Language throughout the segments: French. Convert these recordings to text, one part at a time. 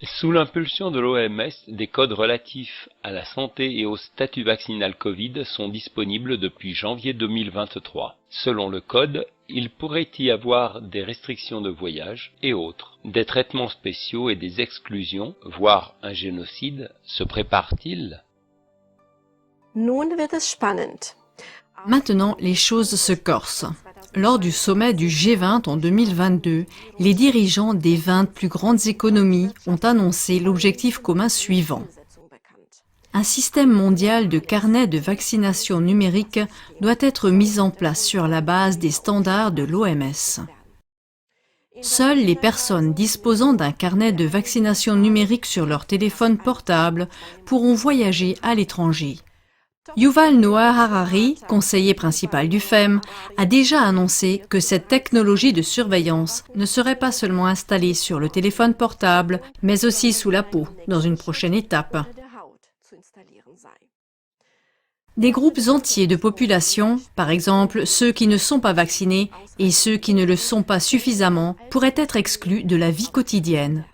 Sous l'impulsion de l'OMS, des codes relatifs à la santé et au statut vaccinal Covid sont disponibles depuis janvier 2023. Selon le code, il pourrait y avoir des restrictions de voyage et autres. Des traitements spéciaux et des exclusions, voire un génocide, se préparent-ils? Nun wird es spannend. Maintenant, les choses se corsent. Lors du sommet du G20 en 2022, les dirigeants des 20 plus grandes économies ont annoncé l'objectif commun suivant. Un système mondial de carnet de vaccination numérique doit être mis en place sur la base des standards de l'OMS. Seules les personnes disposant d'un carnet de vaccination numérique sur leur téléphone portable pourront voyager à l'étranger. Yuval Noah Harari, conseiller principal du FEM, a déjà annoncé que cette technologie de surveillance ne serait pas seulement installée sur le téléphone portable, mais aussi sous la peau, dans une prochaine étape. Des groupes entiers de population, par exemple ceux qui ne sont pas vaccinés et ceux qui ne le sont pas suffisamment, pourraient être exclus de la vie quotidienne.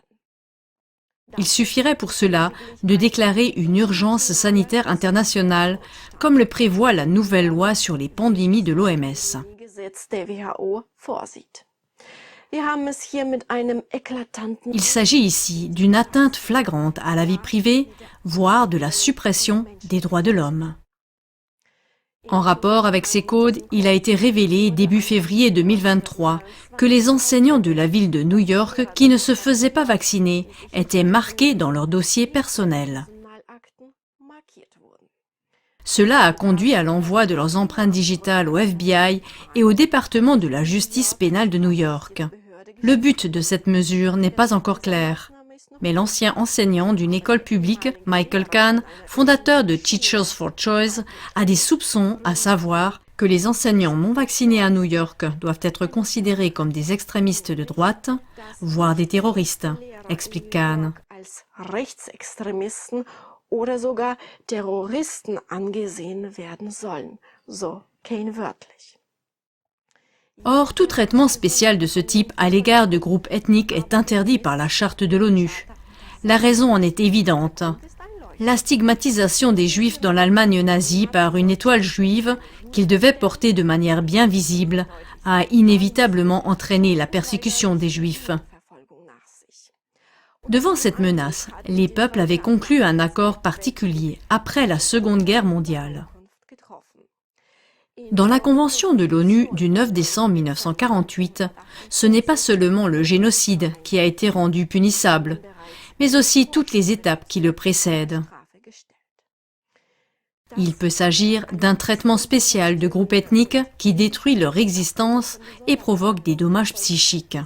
Il suffirait pour cela de déclarer une urgence sanitaire internationale, comme le prévoit la nouvelle loi sur les pandémies de l'OMS. Il s'agit ici d'une atteinte flagrante à la vie privée, voire de la suppression des droits de l'homme. En rapport avec ces codes, il a été révélé début février 2023 que les enseignants de la ville de New York qui ne se faisaient pas vacciner étaient marqués dans leur dossier personnel. Cela a conduit à l'envoi de leurs empreintes digitales au FBI et au département de la justice pénale de New York. Le but de cette mesure n'est pas encore clair. Mais l'ancien enseignant d'une école publique, Michael Kahn, fondateur de Teachers for Choice, a des soupçons, à savoir que les enseignants non vaccinés à New York doivent être considérés comme des extrémistes de droite, voire des terroristes, explique Kahn. Oder sogar Terroristen angesehen werden sollen, so Kane wörtlich. Or, tout traitement spécial de ce type à l'égard de groupes ethniques est interdit par la charte de l'ONU. La raison en est évidente. La stigmatisation des Juifs dans l'Allemagne nazie par une étoile juive qu'ils devaient porter de manière bien visible a inévitablement entraîné la persécution des Juifs. Devant cette menace, les peuples avaient conclu un accord particulier après la Seconde Guerre mondiale. Dans la Convention de l'ONU du 9 décembre 1948, ce n'est pas seulement le génocide qui a été rendu punissable, mais aussi toutes les étapes qui le précèdent. Il peut s'agir d'un traitement spécial de groupes ethniques qui détruit leur existence et provoque des dommages psychiques.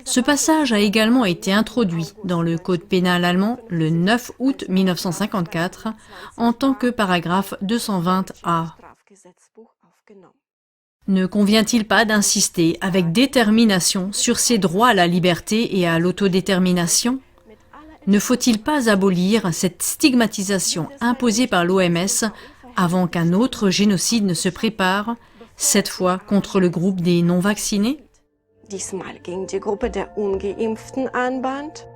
Ce passage a également été introduit dans le Code pénal allemand le 9 août 1954 en tant que paragraphe 220A. Ne convient-il pas d'insister avec détermination sur ces droits à la liberté et à l'autodétermination? Ne faut-il pas abolir cette stigmatisation imposée par l'OMS avant qu'un autre génocide ne se prépare, cette fois contre le groupe des non-vaccinés? Diesmal gegen die Gruppe der Ungeimpften anbahnt?